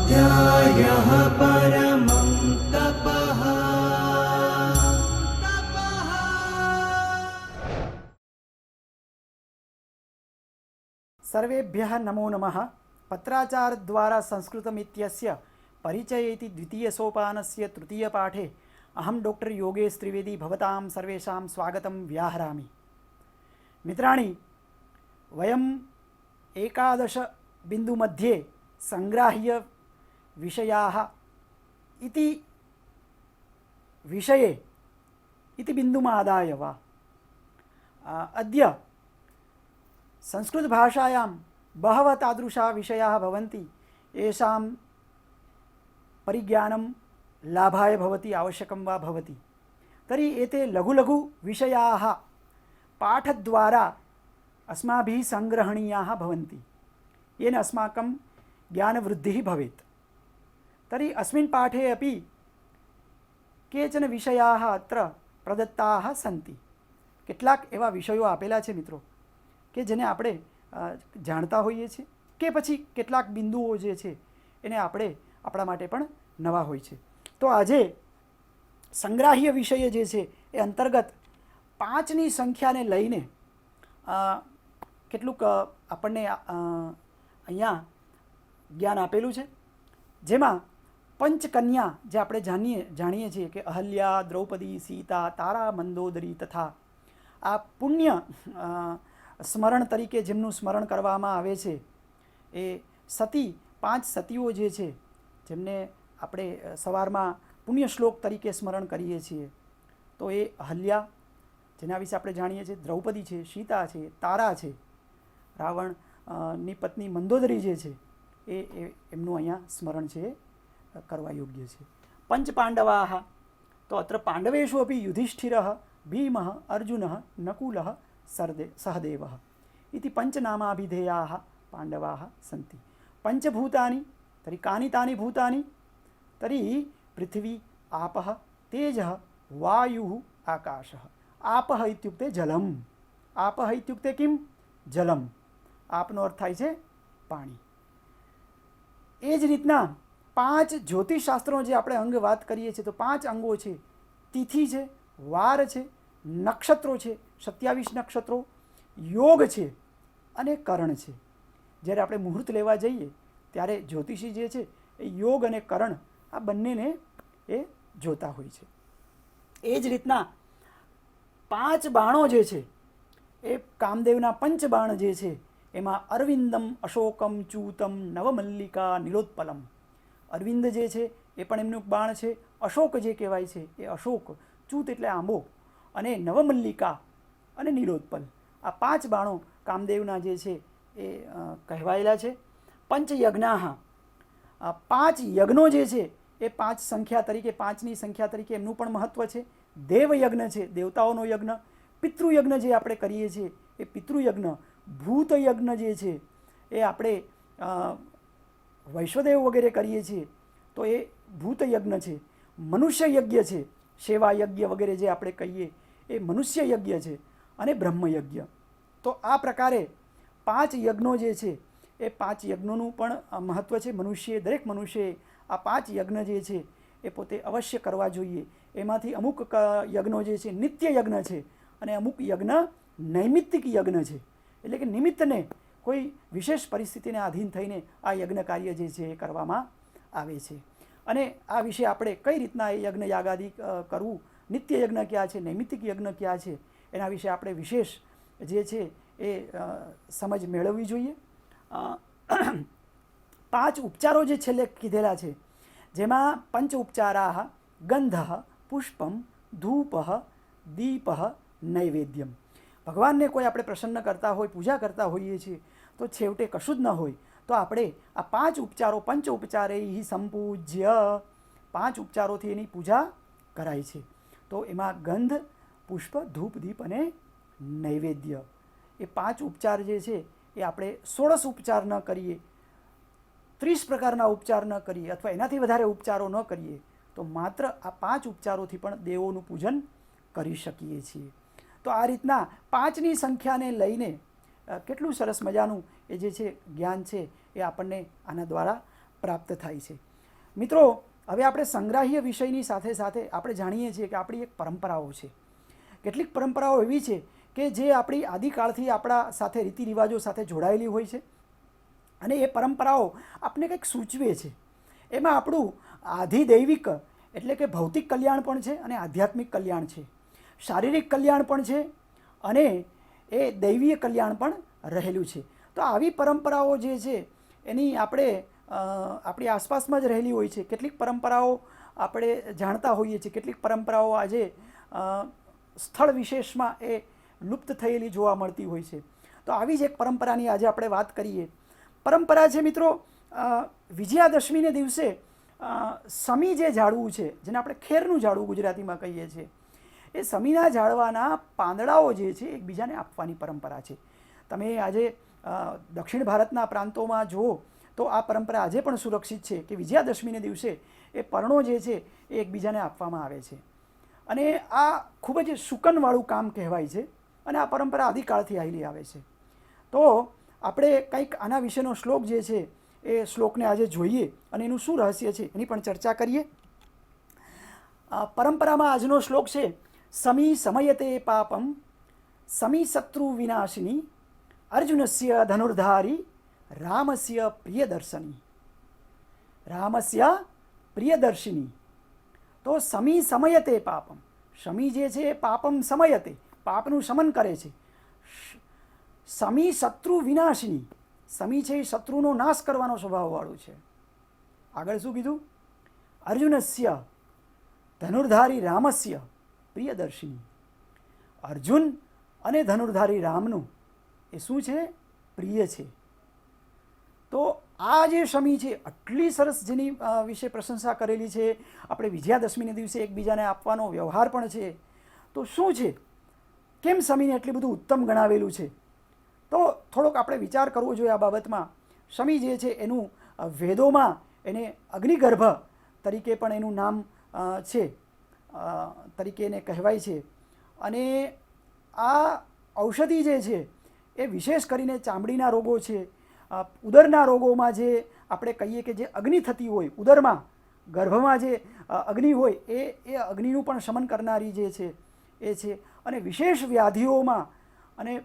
स्वाध्यायः परमं तपः। सर्वेभ्यः नमो नमः। पत्राचारद्वारा संस्कृतमित्यस्य परिचयेति द्वितीयसोपानस्य तृतीयपाठे अहं डॉक्टर योगेश त्रिवेदी भवतां सर्वेषां स्वागतं व्याहरामि। मित्राणि, वयम् 11 बिन्दुमध्ये संग्राह्य विषयाः इति विषये इति बिन्दुमादाय वा अद्य संस्कृतभाषायां बहवः तादृशाः विषयाः भवन्ति येषां परिज्ञानं लाभाय भवति, आवश्यकं वा भवति। तर्हि एते लघु लघु विषयाः पाठद्वारा अस्माभिः सङ्ग्रहणीयाः भवन्ति, येन अस्माकं ज्ञानवृद्धिः भवेत्। तर्हि अस्मिन् पाठे अपि केचन विषयाः अत्र प्रदत्ताः सन्ति। કેટલાક એવા વિષયો આપેલા છે મિત્રો કે જેને આપણે જાણતા હોઈએ છીએ, કે પછી કેટલાક બિંદુઓ જે છે એને આપણે આપણા માટે પણ નવા હોય છે। તો આજે સંગ્રાહ્ય વિષય જે છે એ અંતર્ગત 5ની સંખ્યાને લઈને કેટલુંક આપણને અહીંયા જ્ઞાન આપેલું છે, જેમાં પંચકન્યા જે આપણે જાણીએ છીએ કે અહલ્યા, દ્રૌપદી, સીતા, તારા, મંદોદરી તથા આ પુણ્ય સ્મરણ તરીકે જેમનું સ્મરણ કરવામાં આવે છે એ સતી, 5 સતીઓ જે છે જેમને આપણે સવારમાં પુણ્ય શ્લોક તરીકે સ્મરણ કરીએ છીએ, તો એ અહલ્યા જેના વિશે આપણે જાણીએ છીએ, દ્રૌપદી છે, સીતા છે, તારા છે, રાવણની પત્ની મંદોદરી જે છે એ એમનું અહીંયા સ્મરણ છે કરવા યોગ્ય છે। પંચપાંડવાः, તો અત્ર પાંડવેषु अपि युधिष्ठिरः, भीमः, अर्जुनः, नकुलः, सहदेवः इति पञ्चनामाभिधेयाः पाण्डवाः सन्ति। पञ्चभूतानि, तर्हि कानि तानि भूतानि? तर्हि पृथिवी, आपः, तेजः, वायुः, आकाशः। आपः इत्युक्ते जलम्। आपः इत्युक्ते किं? जलम्। आपनो अर्थ थाय छे पाणी। ए ज रीतना 5 ज्योतिषशास्त्रों जे આપણે અંગ વાત કરીએ છીએ તો 5 અંગો છે। તિથિ છે, વાર છે, નક્ષત્રો છે, 27 નક્ષત્રો, યોગ છે અને કરણ છે। જ્યારે આપણે મુહૂર્ત લેવા જઈએ ત્યારે જ્યોતિષી જે છે એ યોગ અને કરણ આ બંનેને એ જોતા હોય છે। એ જ રીતના 5 બાણો જે છે એ કામદેવના પંચબાણ જે છે એમાં અરવિંદમ, અશોકમ, ચૂતમ, નવમલ્લિકા, નીલોત્પલમ। અરવિંદ જે છે એ પણ એમનું બાણ છે। અશોક જે કહેવાય છે એ અશોક, ચૂત એટલે આંબો, અને નવમલ્લિકા અને નીલોત્પલ, આ 5 બાણો કામદેવના જે છે એ કહેવાયેલા છે। પંચયજ્ઞાઃ, 5 યજ્ઞો જે છે એ 5 સંખ્યા તરીકે, 5ની સંખ્યા તરીકે એમનું પણ મહત્ત્વ છે। દેવયજ્ઞ છે, દેવતાઓનો યજ્ઞ। પિતૃયજ્ઞ જે આપણે કરીએ છીએ એ પિતૃયજ્ઞ। ભૂતયજ્ઞ જે છે એ આપણે વૈશ્વદેવ વગેરે કરીએ છીએ તો એ ભૂતયજ્ઞ છે। મનુષ્ય યજ્ઞ છે, સેવા યજ્ઞ વગેરે જે આપણે કહીએ એ મનુષ્ય યજ્ઞ છે, અને બ્રહ્મયજ્ઞ। તો આ પ્રકારે 5 યજ્ઞો જે છે એ 5 યજ્ઞોનું પણ મહત્ત્વ છે। મનુષ્ય, દરેક મનુષ્યએ આ 5 યજ્ઞ જે છે એ પોતે અવશ્ય કરવા જોઈએ। એમાંથી અમુક યજ્ઞો જે છે નિત્ય યજ્ઞ છે, અને અમુક યજ્ઞ નૈમિત્તિક યજ્ઞ છે, એટલે કે નિમિત્તને કોઈ વિશેષ પરિસ્થિતિને આધીન થઈને આ યજ્ઞ કાર્ય જે છે એ કરવામાં આવે છે। અને આ વિશે આપણે કઈ રીતના એ યજ્ઞ યાગાદિ કરવું, નિત્ય યજ્ઞ ક્યાં છે, નૈમિત્તિક યજ્ઞ ક્યાં છે, એના વિશે આપણે વિશેષ જે છે એ સમજ મેળવવી જોઈએ। 5 ઉપચારો જે છેલ્લે કીધેલા છે, જેમાં પંચ ઉપચારાઃ ગંધઃ, પુષ્પમ, ધૂપઃ, દીપઃ, નૈવેદ્યમ। ભગવાનને કોઈ આપણે પ્રસન્ન કરતા હોય, પૂજા કરતા હોઈએ છીએ તો છેવટે કશું જ ન હોય તો આપણે આ 5 ઉપચારો, પંચ ઉપચારૈઃ સંપૂજ્ય, 5 ઉપચારોથી એની પૂજા કરાય છે। તો એમાં ગંધ, પુષ્પ, ધૂપ, દીપ અને નૈવેદ્ય, એ 5 ઉપચાર જે છે એ આપણે 16 ઉપચાર ન કરીએ, 30 પ્રકારના ઉપચાર ન કરીએ, અથવા એનાથી વધારે ઉપચારો ન કરીએ તો માત્ર આ 5 ઉપચારોથી પણ દેવોનું પૂજન કરી શકીએ છીએ। તો આ રીતના 5ની સંખ્યાને લઈને કેટલું સરસ મજાનું એ જે છે જ્ઞાન છે એ આપણને આના દ્વારા પ્રાપ્ત થાય છે. મિત્રો, હવે આપણે સંગ્રાહ્ય વિષયની સાથે સાથે આપણે જાણીએ છીએ કે આપણી એક પરંપરાઓ છે. કેટલીક પરંપરાઓ એવી છે કે જે આપણી આદિકાળથી આપણા સાથે રીતિ રિવાજો સાથે જોડાયેલી હોય છે અને એ પરંપરાઓ આપણે કંઈક સૂચવે છે. એમાં આપણું આધિદૈવિક એટલે કે ભૌતિક કલ્યાણ પણ છે અને આધ્યાત્મિક કલ્યાણ છે, શારીરિક કલ્યાણ પણ છે અને એ દૈવીય કલ્યાણ પણ રહેલું છે. તો આવી પરંપરાઓ જે છે એની આપણે આપણી આસપાસમાં જ રહેલી હોય છે. કેટલીક પરંપરાઓ આપણે જાણતા હોઈએ છીએ, કેટલીક પરંપરાઓ આજે સ્થળ વિશેષમાં એ લુપ્ત થયેલી જોવા મળતી હોય છે. તો આવી જ એક પરંપરાની આજે આપણે વાત કરીએ. પરંપરા છે મિત્રો, વિજયાદશમીને દિવસે સમી જે ઝાડવું છે, જેને આપણે ખેરનું ઝાડવું ગુજરાતીમાં કહીએ છીએ, એ સમીના ઝાડવાના પાંદડાઓ જે છે એકબીજાને આપવાની પરંપરા છે. તમે આજે દક્ષિણ ભારતના પ્રાંતોમાં જુઓ તો આ પરંપરા આજે પણ સુરક્ષિત છે કે વિજયાદશમીને દિવસે એ પર્ણો જે છે એ એકબીજાને આપવામાં આવે છે. અને આ ખૂબ જ શુકનવાળું કામ કહેવાય છે અને આ પરંપરા આદિકાળથી આવેલી આવે છે. તો આપણે કંઈક આના વિશેનો શ્લોક જે છે એ શ્લોકને આજે જોઈએ અને એનું શું રહસ્ય છે એની પણ ચર્ચા કરીએ. પરંપરામાં આજનો શ્લોક છે, સમી સમયતે પાપમ સમી શત્રુ વિનાશિની અર્જુનસ્ય ધનુર્ધારી રામસ્ય પ્રિયદર્શની. રામસ્ય પ્રિયદર્શિની. તો સમી સમયતે પાપમ, સમી જે છે એ પાપમ સમયતે, પાપનું શમન કરે છે. સમી શત્રુ વિનાશિની, સમી છે એ શત્રુનો નાશ કરવાનો સ્વભાવવાળું છે. આગળ શું કીધું? અર્જુનસ્ય ધનુર્ધારી રામસ્ય પ્રિયદર્શિની. અર્જુન અને ધનુર્ધારી રામનું એ શું છે? પ્રિય છે. તો આ જે સમી છે આટલી સરસ જેની વિશે પ્રશંસા કરેલી છે, આપણે વિજયાદશમીને દિવસે એકબીજાને આપવાનો વ્યવહાર પણ છે. તો શું છે, કેમ સમીને એટલી બધું ઉત્તમ ગણાવેલું છે? તો થોડોક આપણે વિચાર કરવો જોઈએ આ બાબતમાં. સમી જે છે એનું વેદોમાં એને અગ્નિગર્ભ તરીકે પણ એનું નામ છે, તરીકે એને કહેવાય છે. અને આ ઔષધિ જે છે એ વિશેષ કરીને ચામડીના રોગો છે, ઉદરના રોગોમાં જે આપણે કહીએ કે જે અગ્નિ થતી હોય ઉદરમાં, ગર્ભમાં જે અગ્નિ હોય એ અગ્નિનું પણ શમન કરનારી જે છે એ છે. અને વિશેષ વ્યાધિઓમાં અને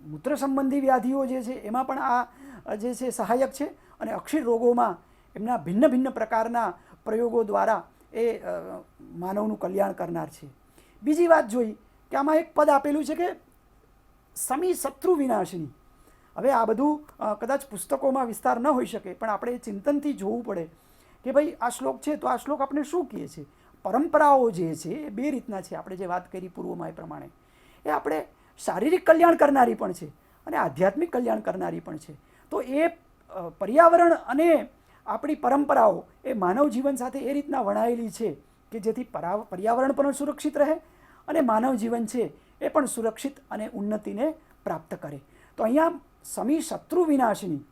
મૂત્ર સંબંધી વ્યાધિઓ જે છે એમાં પણ આ જે છે સહાયક છે. અને અક્ષીર રોગોમાં એમના ભિન્ન ભિન્ન પ્રકારના પ્રયોગો દ્વારા એ માનવનું કલ્યાણ કરનાર છે. બીજી વાત જોઈ કે આમાં એક પદ આપેલું છે કે સમી શત્રુ વિનાશિની. હવે આ બધું કદાચ પુસ્તકોમાં વિસ્તાર ન હોઈ શકે, પણ આપણે ચિંતનથી જોવું પડે કે ભાઈ આ શ્લોક છે તો આ શ્લોક આપણે શું કહે છે. પરંપરાઓ જે છે એ બે રીતના છે. આપણે જે વાત કરી પૂર્વમાં એ પ્રમાણે એ આપણે શારીરિક કલ્યાણ કરનારી પણ છે અને આધ્યાત્મિક કલ્યાણ કરનારી પણ છે. તો એ પર્યાવરણ અને આપણી પરંપરાઓ એ માનવ જીવન સાથે એ રીતના વણાયેલી છે કે જેથી પર્યાવરણ પણ સુરક્ષિત રહે અને માનવ જીવન છે એ પણ સુરક્ષિત અને ઉન્નતિને પ્રાપ્ત કરે. તો અહીંયા સમી શત્રુ વિનાશિની.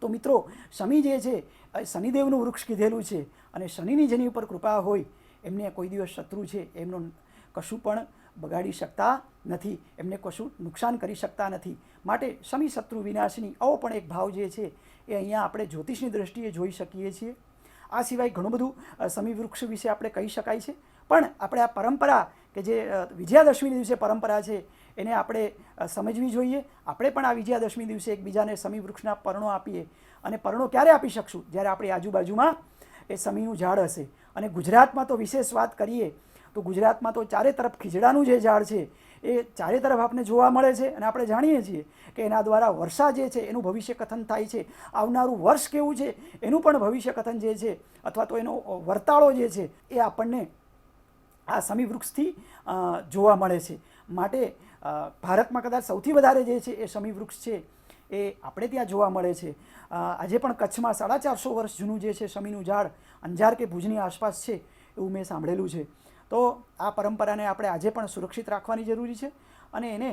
તો મિત્રો, શમી જે છે શનિદેવનું વૃક્ષ કીધેલું છે અને શનિની જેની ઉપર કૃપા હોય એમને કોઈ દિવસ શત્રુ છે એમનું કશું પણ બગાડી શકતા નથી, એમને કશું નુકસાન કરી શકતા નથી. માટે સમી શત્રુ વિનાશિની આવો પણ એક ભાવ જે છે એ અહીંયા આપણે જ્યોતિષની દ્રષ્ટિએ જોઈ શકીએ છીએ. આ સિવાય ઘણું બધું સમી વૃક્ષ વિશે આપણે કહી શકાય છે. પણ આપણે આ પરંપરા કે જે વિજયાદશમી દિવસે પરંપરા છે એને આપણે સમજવી જોઈએ. આપણે પણ આ વિજયાદશમી દિવસે એકબીજાને સમી વૃક્ષના પર્ણો આપીએ. અને પર્ણો ક્યારે આપી શકશું? જ્યારે આપણી આજુબાજુમાં એ સમીનું ઝાડ હશે. અને ગુજરાતમાં તો વિશેષ વાત કરીએ તો ગુજરાતમાં તો ચારે તરફ ખીજડાનું જે ઝાડ છે એ ચારે તરફ આપણે જોવા મળે છે. અને આપણે જાણીએ છીએ કે એના દ્વારા વર્ષા જે છે એનું ભવિષ્ય કથન થાય છે. આવનારું વર્ષ કેવું છે એનું પણ ભવિષ્ય કથન જે છે અથવા તો એનો વર્તાળો જે છે એ આપણને આ સમી વૃક્ષથી જોવા મળે છે. માટે ભારતમાં કદાચ સૌથી વધારે જે છે એ સમી વૃક્ષ છે એ આપણે ત્યાં જોવા મળે છે. આજે પણ કચ્છમાં 450 વર્ષ જૂનું જે છે સમીનું ઝાડ અંજાર કે ભુજની આસપાસ છે એવું મેં સાંભળેલું છે. તો આ પરંપરાને આપણે આજે પણ સુરક્ષિત રાખવાની જરૂરી છે અને એને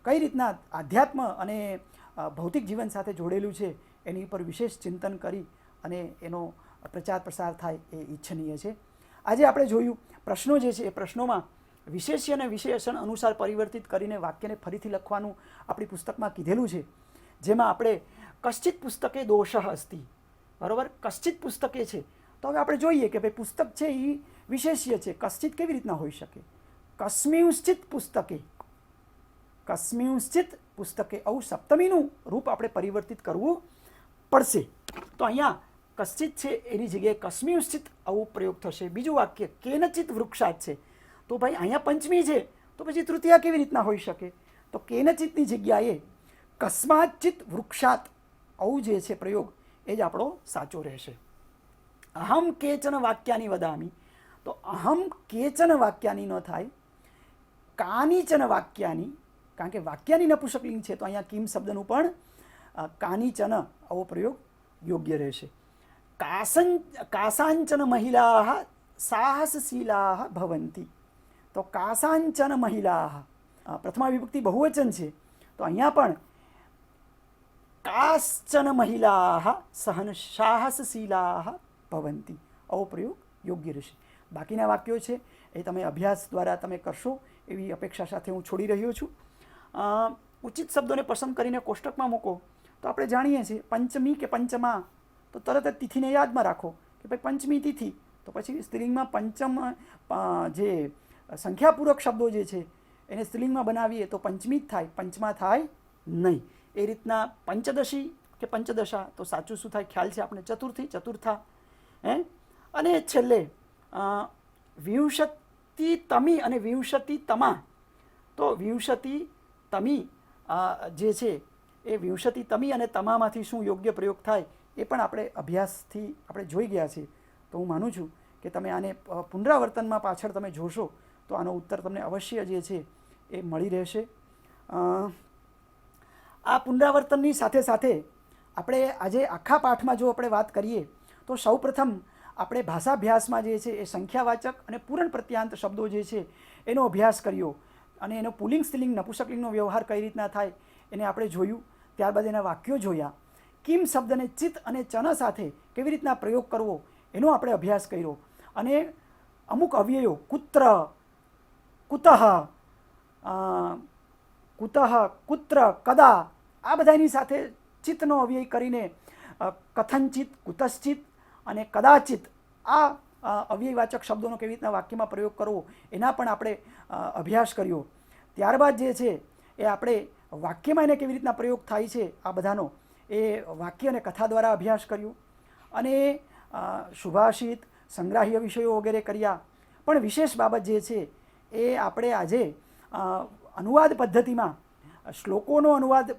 કઈ રીતના આધ્યાત્મ અને ભૌતિક જીવન સાથે જોડેલું છે એની પર વિશેષ ચિંતન કરી અને એનો પ્રચાર પ્રસાર થાય એ ઈચ્છનીય છે. આજે આપણે જોયું પ્રશ્નો જે છે એ પ્રશ્નોમાં વિશેષ્ય અને વિશેષણ અનુસાર પરિવર્તિત કરીને વાક્યને ફરીથી લખવાનું આપણી પુસ્તકમાં કીધેલું છે. જેમાં આપણે કશ્ચિત પુસ્તકે દોષ અસ્તિ, બરાબર. કશ્ચિત પુસ્તકે છે, તો હવે આપણે જોઈએ કે ભાઈ પુસ્તક છે એ વિશેષ્ય છે, કશ્ચિત કેવી રીતના હોઈ શકે. કસ્મિંશ્ચિત પુસ્તકે, કસ્મિંશ્ચિત પુસ્તકે, આવું સપ્તમીનું રૂપ આપણે પરિવર્તિત કરવું પડશે. તો અહીંયા કશ્ચિત છે એની જગ્યાએ કસ્મિંશ્ચિત આવું પ્રયોગ થશે. બીજું વાક્ય કેનચિત વૃક્ષાત છે, તો ભાઈ અહીંયા પંચમી છે તો પછી તૃતીયા કેવી રીતના હોઈ શકે. તો કેનચિતની જગ્યાએ કસ્માચિત વૃક્ષાત આવું જે છે પ્રયોગ એ જ આપણો સાચો રહેશે. અહમ કેચન વાક્યાની વદામી, તો અહમ કેચન વાક્યાની ન થાય, કાનીચન વાક્યાની, કારણ કે વાક્યાની નપુંસકલિંગ છે તો અહીંયા કિમ શબ્દનું પણ કાનીચન આવો પ્રયોગ યોગ્ય રહેશે. કાસાંચન મહિલા સાહસશીલા ભવંતી, તો કાસાંચન મહિલા પ્રથમા વિભક્તિ બહુવચન છે તો અહીંયા પણ કાશ્ચન મહિલા સાહસશીલા ભવંતી આવો પ્રયોગ યોગ્ય રહેશે. બાકીના વાક્યો છે એ તમે અભ્યાસ દ્વારા તમે કરશો એવી અપેક્ષા સાથે હું છોડી રહ્યો છું. ઉચિત શબ્દોને પસંદ કરીને કોષ્ટકમાં મૂકો તો આપણે જાણીએ છીએ પંચમી કે પંચમા, તો તરત જ તિથિને યાદમાં રાખો કે ભાઈ પંચમી તિથિ, તો પછી સ્ત્રીલિંગમાં પંચમ જે સંખ્યાપૂર્વક શબ્દો જે છે એને સ્ત્રીલિંગમાં બનાવીએ તો પંચમી જ થાય, પંચમા થાય નહીં. એ રીતના પંચદશી કે પંચદશા, તો સાચું શું થાય ખ્યાલ છે આપણે, ચતુર્થી, ચતુર્થા. અને છેલ્લે વિંશતિ તમી અને વિંશતિ તમા, તો વિંશતિ તમી જે છે એ વિંશતિ તમી અને તમામાંથી શું યોગ્ય પ્રયોગ થાય એ પણ આપણે અભ્યાસથી આપણે જોઈ ગયા છીએ. તો હું માનું છું કે તમે આને પુનરાવર્તનમાં પાછળ તમે જોશો તો આનો ઉત્તર તમને અવશ્ય જે છે એ મળી રહેશે. આ પુનરાવર્તનની સાથે સાથે આપણે આજે આખા પાઠમાં જો આપણે વાત કરીએ તો સૌપ્રથમ આપણે ભાષાભ્યાસમાં જે છે એ સંખ્યાવાચક અને પૂરણ પ્રત્યાંત શબ્દો જે છે એનો અભ્યાસ કર્યો અને એનો પુલિંગ સ્ત્રીલિંગ નપુંસકલિંગનો વ્યવહાર કઈ રીતના થાય એને આપણે જોયું. ત્યારબાદ એના વાક્યો જોયા. કિમ શબ્દને ચિત્ત અને ચન સાથે કેવી રીતના પ્રયોગ કરવો એનો આપણે અભ્યાસ કર્યો. અને અમુક અવ્યયો કુત્ર, કુતઃ, કુતઃ, કુત્ર, કદા, આ બધાની સાથે ચિત્તનો અવ્યય કરીને કથનચિત, કુતશ્ચિત અને કદાચિત આ અવ્યયવાચક શબ્દોનો કેવી રીતના વાક્યમાં પ્રયોગ કરવો એના પણ આપણે અભ્યાસ કર્યો. ત્યારબાદ જે છે એ આપણે વાક્યમાં એને કેવી રીતના પ્રયોગ થાય છે આ બધાનો એ વાક્ય અને કથા દ્વારા અભ્યાસ કર્યો. અને સુભાષિત, સંગ્રાહ્ય વિષયો વગેરે કર્યા. પણ વિશેષ બાબત જે છે એ આપણે આજે અનુવાદ પદ્ધતિમાં શ્લોકોનો અનુવાદ,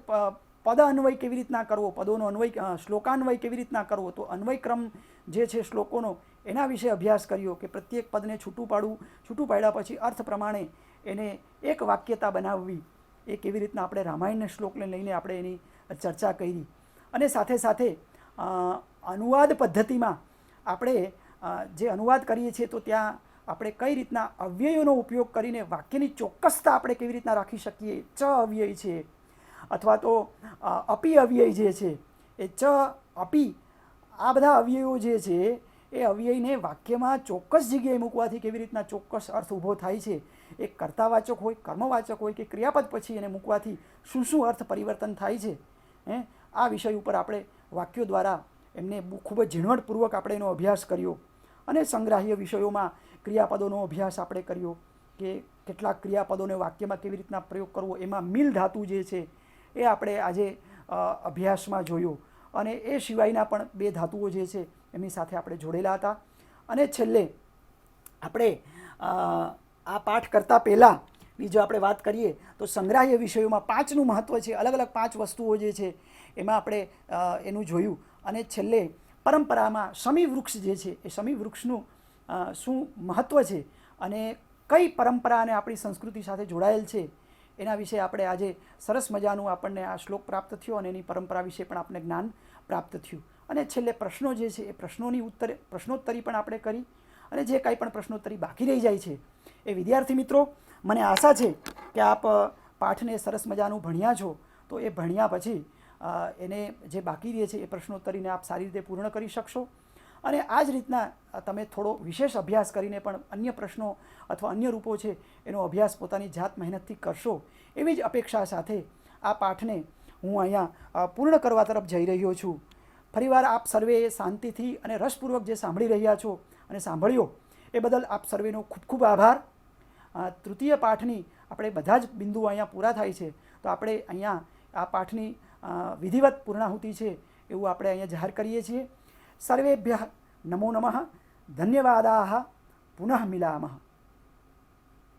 પદ અન્વય કેવી રીતના કરવો, પદોનો અન્વય, શ્લોકાન્વય કેવી રીતના કરવો, તો અન્વય ક્રમ જે છે શ્લોકોનો એના વિશે અભ્યાસ કર્યો કે પ્રત્યેક પદને છૂટું પાડવું, છૂટું પાડ્યા પછી અર્થ પ્રમાણે એને એક વાક્યતા બનાવવી, એ કેવી રીતના આપણે રામાયણના શ્લોકને લઈને આપણે એની ચર્ચા કરી. અને સાથે સાથે અનુવાદ પદ્ધતિમાં આપણે જે અનુવાદ કરીએ છીએ તો ત્યાં આપણે કઈ રીતના અવ્યયોનો ઉપયોગ કરીને વાક્યની ચોક્કસતા આપણે કેવી રીતના રાખી શકીએ. ચ અવ્યય છે અથવા તો અપી અવ્યય જે છે એ ચ, અપી, આ બધા અવ્યયો જે છે એ અવ્યયને વાક્યમાં ચોક્કસ જગ્યાએ મૂકવાથી કેવી રીતના ચોક્કસ અર્થ ઊભો થાય છે. એ કર્તાવાચક હોય, કર્મવાચક હોય કે ક્રિયાપદ પછી એને મૂકવાથી શું શું અર્થ પરિવર્તન થાય છે, આ વિષય ઉપર આપણે વાક્યો દ્વારા એમને ખૂબ જ ઝીણવટપૂર્વક આપણે એનો અભ્યાસ કર્યો. અને સંગ્રાહ્ય વિષયોમાં ક્રિયાપદોનો અભ્યાસ આપણે કર્યો કે કેટલાક ક્રિયાપદોને વાક્યમાં કેવી રીતના પ્રયોગ કરવો. એમાં મિલ ધાતુ જે છે એ આપણે આજે અભ્યાસમાં જોયો. અને એ સિવાયના પણ 2 ધાતુઓ જે છે એમની સાથે આપણે જોડેલા હતા. અને છેલ્લે આપણે આ પાઠ કરતાં પહેલાં બીજો આપણે વાત કરીએ તો સંગ્રાહ્ય વિષયોમાં 5નું મહત્ત્વ છે. અલગ અલગ 5 વસ્તુઓ જે છે એમાં આપણે એનું જોયું. અને છેલ્લે પરંપરામાં શમી વૃક્ષ જે છે એ શમી વૃક્ષનું શું મહત્ત્વ છે અને કઈ પરંપરા અને આપણી સંસ્કૃતિ સાથે જોડાયેલ છે એના વિશે આપણે આજે સરસ મજાનું આપણને આ શ્લોક પ્રાપ્ત થયો અને એની પરંપરા વિશે પણ આપણને જ્ઞાન પ્રાપ્ત થયું. અને છેલ્લે પ્રશ્નો જે છે એ પ્રશ્નોત્તરી પણ આપણે કરી. અને જે કાંઈ પણ પ્રશ્નોત્તરી બાકી રહી જાય છે એ વિદ્યાર્થી મિત્રો, મને આશા છે કે આપ પાઠને સરસ મજાનું ભણ્યા છો. તો એ ભણ્યા પછી એને જે બાકી રહે છે એ પ્રશ્નોત્તરીને આપ સારી રીતે પૂર્ણ કરી શકશો. અને આ જ રીતના તમે થોડો વિશેષ અભ્યાસ કરીને પણ અન્ય પ્રશ્નો અથવા અન્ય રૂપો છે એનો અભ્યાસ પોતાની જાત મહેનતથી કરશો એવી જ અપેક્ષા સાથે આ પાઠને હું અહીંયા પૂર્ણ કરવા તરફ જઈ રહ્યો છું. ફરીવાર આપ સર્વે શાંતિથી અને રસપૂર્વક જે સાંભળી રહ્યા છો અને સાંભળ્યો એ બદલ આપ સર્વેનો ખૂબ ખૂબ આભાર. તૃતીય પાઠની આપણે બધા જ બિંદુઓ અહીંયા પૂરા થાય છે, તો આપણે અહીંયા આ પાઠની વિધિવત પૂર્ણાહુતિ છે એવું આપણે અહીંયા જાહેર કરીએ છીએ. સર્વેભ્યઃ નમો નમઃ. ધન્યવાદાઃ. પુનઃ મિલામઃ.